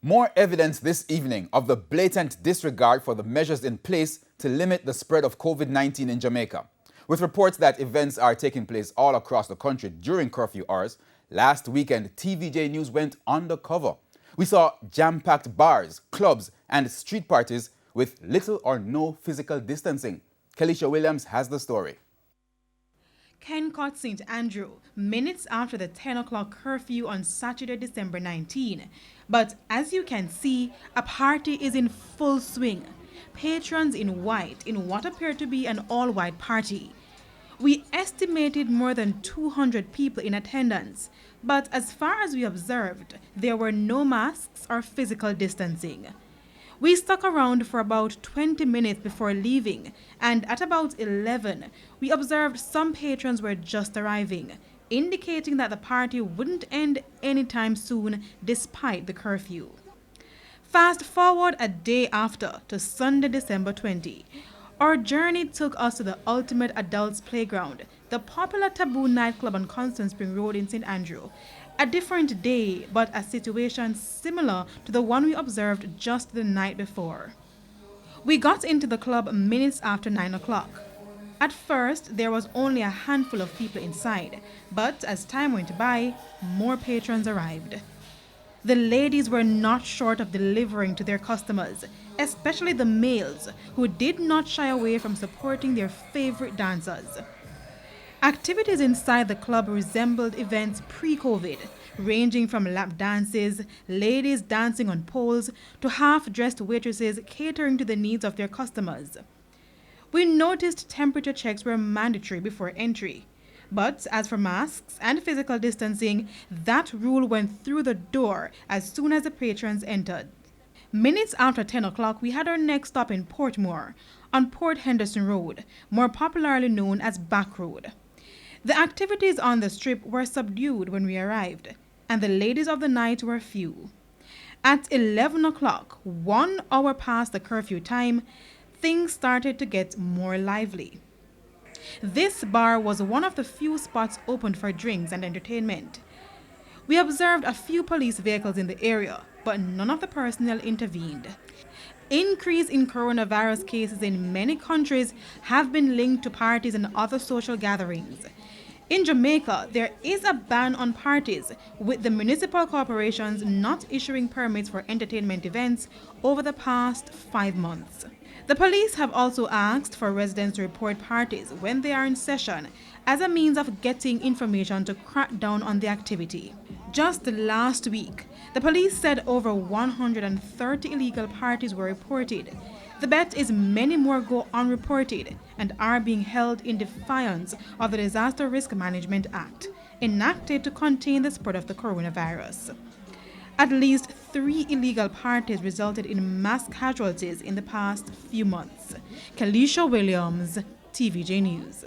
More evidence this evening of the blatant disregard for the measures in place to limit the spread of COVID-19 in Jamaica. With reports that events are taking place all across the country during curfew hours, last weekend TVJ News went undercover. We saw jam-packed bars, clubs, and street parties with little or no physical distancing. Kelisha Williams has the story. Kencott St. Andrew, minutes after the 10 o'clock curfew on Saturday, December 19. But as you can see, a party is in full swing. Patrons in white in what appeared to be an all-white party. We estimated more than 200 people in attendance, but as far as we observed, there were no masks or physical distancing. We stuck around for about 20 minutes before leaving, and at about 11, we observed some patrons were just arriving, indicating that the party wouldn't end anytime soon despite the curfew. Fast forward a day after to Sunday, December 20. Our journey took us to the Ultimate Adults Playground, the popular Taboo nightclub on Constant Spring Road in St. Andrew. A different day, but a situation similar to the one we observed just the night before. We got into the club minutes after 9 o'clock. At first, there was only a handful of people inside, but as time went by, more patrons arrived. The ladies were not short of delivering to their customers, especially the males, who did not shy away from supporting their favorite dancers. Activities inside the club resembled events pre-COVID, ranging from lap dances, ladies dancing on poles, to half-dressed waitresses catering to the needs of their customers. We noticed temperature checks were mandatory before entry. But as for masks and physical distancing, that rule went through the door as soon as the patrons entered. Minutes after 10 o'clock, we had our next stop in Portmore, on Port Henderson Road, more popularly known as Back Road. The activities on the strip were subdued when we arrived, and the ladies of the night were few. At 11 o'clock, 1 hour past the curfew time, things started to get more lively. This bar was one of the few spots opened for drinks and entertainment. We observed a few police vehicles in the area, but none of the personnel intervened. Increase in coronavirus cases in many countries have been linked to parties and other social gatherings. In Jamaica, there is a ban on parties, with the municipal corporations not issuing permits for entertainment events over the past 5 months. The police have also asked for residents to report parties when they are in session as a means of getting information to crack down on the activity. Just last week, the police said over 130 illegal parties were reported. The bet is many more go unreported and are being held in defiance of the Disaster Risk Management Act, enacted to contain the spread of the coronavirus. At least 3 illegal parties resulted in mass casualties in the past few months. Kelisha Williams, TVJ News.